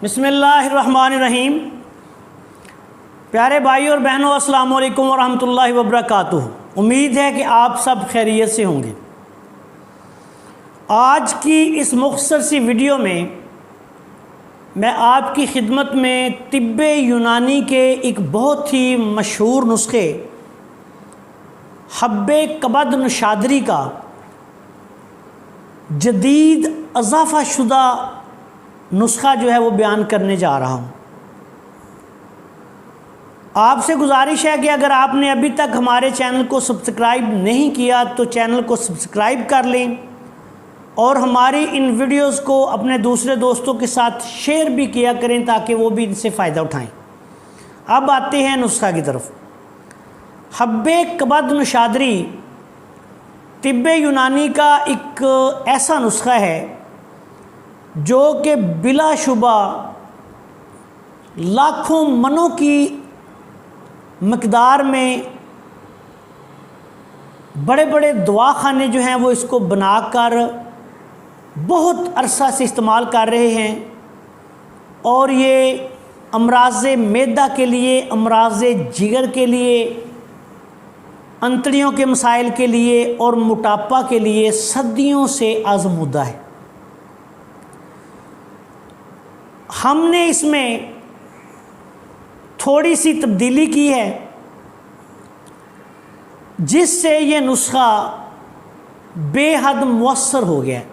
बिस्मिल्लाहिर्रहमानिर्रहीम। प्यारे भाई और बहनों, अस्सलाम वालेकुम वरहमतुल्लाहि वबरकातुहू। उम्मीद है कि आप सब खैरियत से होंगे। आज की इस मुख्तसर सी वीडियो में मैं आपकी खिदमत में तिब्बे यूनानी के एक बहुत ही मशहूर नुस्खे हब्बे कबद नशादरी का जदीद अज़ाफ़ा शुदा नुस्खा जो है वो बयान करने जा रहा हूँ। आपसे गुजारिश है कि अगर आपने अभी तक हमारे चैनल को सब्सक्राइब नहीं किया तो चैनल को सब्सक्राइब कर लें और हमारी इन वीडियोस को अपने दूसरे दोस्तों के साथ शेयर भी किया करें ताकि वो भी इनसे फ़ायदा उठाएं। अब आते हैं नुस्खा की तरफ। हब्बे कबद नशादरी तिब्बे यूनानी का एक ऐसा नुस्खा है जो कि बिलाशुबा लाखों मनों की मकदार में बड़े बड़े दवाखाने जो हैं वो इसको बनाकर बहुत अरसा से इस्तेमाल कर रहे हैं और ये अमराज़े मैदा के लिए, अमराज़े जिगर के लिए, अंतड़ियों के मसाइल के लिए और मोटापा के लिए सदियों से आज़मूदा है। हमने इसमें थोड़ी सी तब्दीली की है जिससे ये नुस्खा बेहद मुअस्सर हो गया है।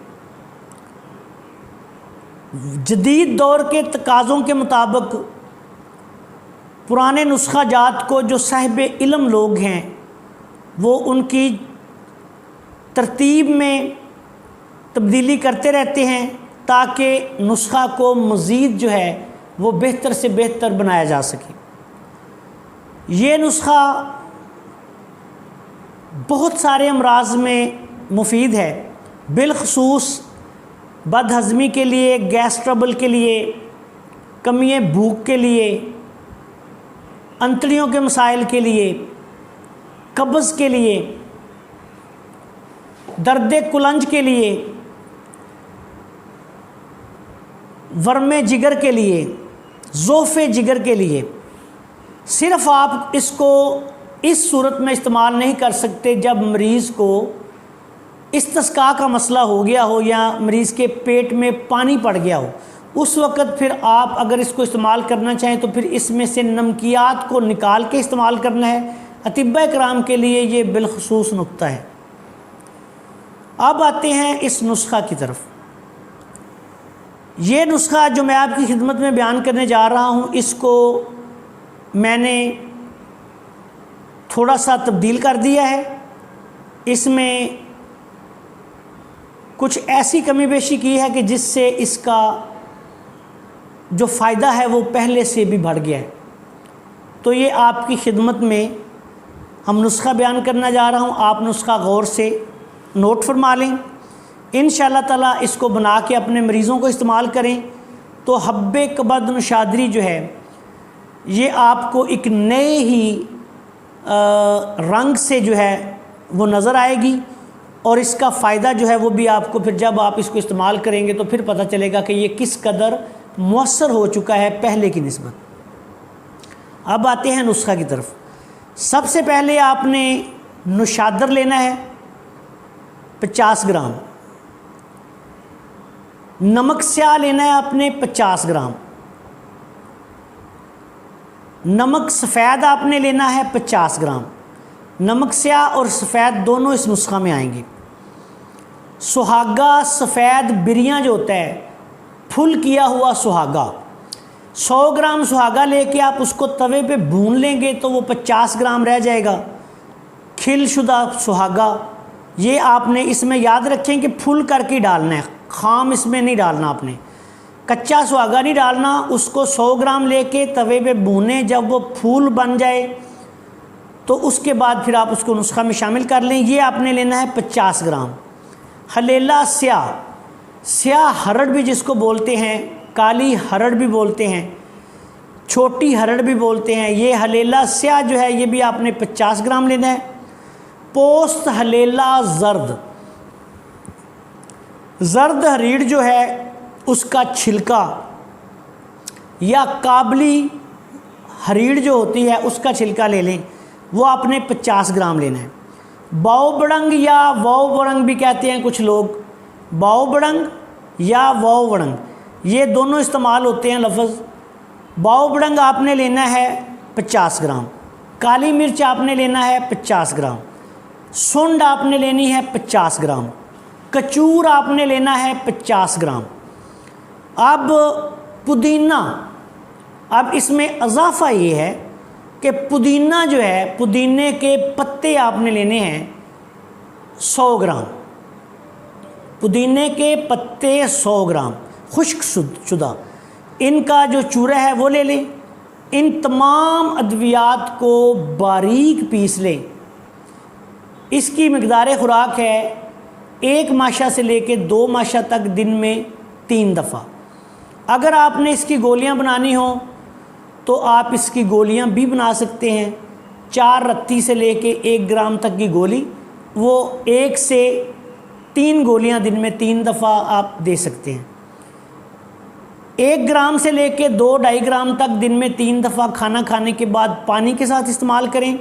जदीद दौर के तकाज़ों के मुताबिक पुराने नुस्खा जात को जो साहिब इल्म लोग हैं वो उनकी तरतीब में तब्दीली करते रहते हैं ताकि नुस्खा को मज़ीद जो है वो बेहतर से बेहतर बनाया जा सके। ये नुस्खा बहुत सारे अमराज में मुफीद है, बिलखसूस बदहज़मी के लिए, गैस ट्रबल के लिए, कमी भूख के लिए, अंतड़ियों के मसाइल के लिए, कब्ज़ के लिए, दर्द कुलंज के लिए, वर्मे जिगर के लिए, ज़ोफ़े जिगर के लिए। सिर्फ़ आप इसको इस सूरत में इस्तेमाल नहीं कर सकते जब मरीज़ को इस्तिस्का का मसला हो गया हो या मरीज़ के पेट में पानी पड़ गया हो। उस वक़्त फिर आप अगर इसको इस्तेमाल करना चाहें तो फिर इसमें से नमकियात को निकाल के इस्तेमाल करना है। अतिब्बा कराम के लिए ये बिलखसूस नुक्ता है। अब आते हैं इस नुस्खा की तरफ। ये नुस्खा जो मैं आपकी खिदमत में बयान करने जा रहा हूँ इसको मैंने थोड़ा सा तब्दील कर दिया है। इसमें कुछ ऐसी कमी बेशी की है कि जिससे इसका जो फ़ायदा है वो पहले से भी बढ़ गया है। तो ये आपकी खिदमत में हम नुस्खा बयान करना जा रहा हूँ। आप नुस्खा गौर से नोट फरमा लें। इंशाअल्लाह ताला इसको बना के अपने मरीज़ों को इस्तेमाल करें तो हब्बे कबद नशादरी जो है ये आपको एक नए ही रंग से जो है वो नज़र आएगी और इसका फ़ायदा जो है वो भी आपको फिर जब आप इसको इस्तेमाल करेंगे तो फिर पता चलेगा कि ये किस कदर मुअस्सर हो चुका है पहले की निस्बत। अब आते हैं नुस्खा की तरफ। सबसे पहले आपने नशादर लेना है 50 ग्राम, नमक स्याह लेना है आपने 50 ग्राम, नमक सफ़ेद आपने लेना है 50 ग्राम। नमक स्याह और सफ़ेद दोनों इस नुस्खा में आएंगे। सुहागा सफ़ेद बिरियाँ जो होता है, फुल किया हुआ सुहागा, 100 ग्राम सुहागा लेके आप उसको तवे पे भून लेंगे तो वो 50 ग्राम रह जाएगा। खिलशुदा सुहागा ये आपने इसमें याद रखें कि फुल करके डालना है, खाम इसमें नहीं डालना आपने, कच्चा सुहागा नहीं डालना। उसको 100 ग्राम लेके तवे पे भूने, जब वो फूल बन जाए तो उसके बाद फिर आप उसको नुस्खा में शामिल कर लें। ये आपने लेना है 50 ग्राम। हलेला स्याह, स्याह हरड़ भी जिसको बोलते हैं, काली हरड़ भी बोलते हैं, छोटी हरड़ भी बोलते हैं, ये हलेला स्याह जो है ये भी आपने 50 ग्राम लेना है। पोस्त हलेला जर्द, जर्द हरीड़ जो है उसका छिलका یا کابلی ہریڑ جو ہوتی ہے اس کا چھلکا لے لیں، وہ آپ نے 50 گرام لینا ہے۔ باؤ بڑنگ یا واؤ بڑنگ بھی کہتے ہیں کچھ لوگ، باؤ بڑنگ یا واؤ بڑنگ یہ دونوں استعمال ہوتے ہیں لفظ۔ باؤ بڑنگ آپ نے لینا ہے 50 گرام، کالی مرچ آپ نے لینا ہے 50 گرام، سونڈ آپ نے لینی ہے 50 گرام، کچور آپ نے لینا ہے 50 گرام۔ اب پودینہ، اب اس میں اضافہ یہ ہے کہ پودینہ جو ہے، پودینے کے پتے آپ نے لینے ہیں 100 گرام، پودینے کے پتے 100 گرام خشک شدہ، ان کا جو چورا ہے وہ لے لیں۔ ان تمام ادویات کو باریک پیس لیں۔ اس کی مقدار خوراک ہے 1 ماشا سے لے کے 2 ماشا تک دن میں 3 دفعہ۔ اگر آپ نے اس کی گولیاں بنانی ہوں تو آپ اس کی گولیاں بھی بنا سکتے ہیں، 4 رتی سے لے کے 1 گرام تک کی گولی، وہ 1 سے 3 گولیاں دن میں 3 دفعہ آپ دے سکتے ہیں۔ 1 گرام سے لے کے 2-2.5 گرام تک دن میں 3 دفعہ کھانا کھانے کے بعد پانی کے ساتھ استعمال کریں۔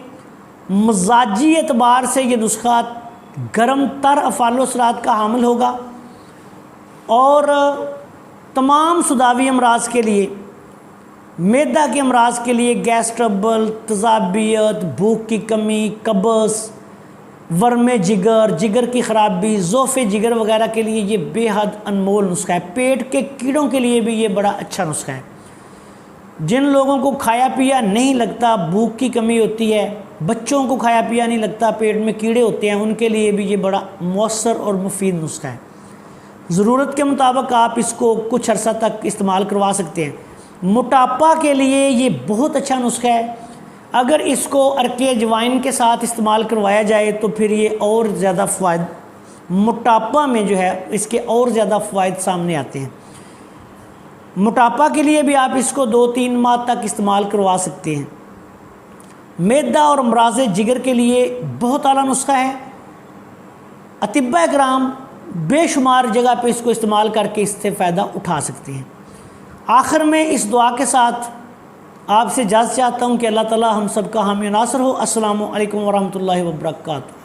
مزاجی اعتبار سے یہ نسخہ گرم تر افعال و اثرات کا حامل ہوگا اور تمام صداوی امراض کے لیے، معدہ کے امراض کے لیے، گیس ٹربل، تذابیت، بھوک کی کمی، قبض، ورم جگر، جگر کی خرابی، ضعف جگر وغیرہ کے لیے یہ بے حد انمول نسخہ ہے۔ پیٹ کے کیڑوں کے لیے بھی یہ بڑا اچھا نسخہ ہے۔ جن لوگوں کو کھایا پیا نہیں لگتا، بھوک کی کمی ہوتی ہے، بچوں کو کھایا پیا نہیں لگتا، پیٹ میں کیڑے ہوتے ہیں، ان کے لیے بھی یہ بڑا مؤثر اور مفید نسخہ ہے۔ ضرورت کے مطابق آپ اس کو کچھ عرصہ تک استعمال کروا سکتے ہیں۔ موٹاپا کے لیے یہ بہت اچھا نسخہ ہے۔ اگر اس کو عرق اجوائن کے ساتھ استعمال کروایا جائے تو پھر یہ اور زیادہ فوائد، موٹاپا میں جو ہے اس کے اور زیادہ فوائد سامنے آتے ہیں۔ موٹاپا کے لیے بھی آپ اس کو 2-3 ماہ تک استعمال کروا سکتے ہیں۔ معدہ اور امراض جگر کے لیے بہت اعلیٰ نسخہ ہے۔ اطباء کرام بے شمار جگہ پہ اس کو استعمال کر کے اس سے فائدہ اٹھا سکتے ہیں۔ آخر میں اس دعا کے ساتھ آپ سے اجازت چاہتا ہوں کہ اللہ تعالی ہم سب کا حامی و ناصر ہو۔ السلام علیکم ورحمۃ اللہ وبرکاتہ۔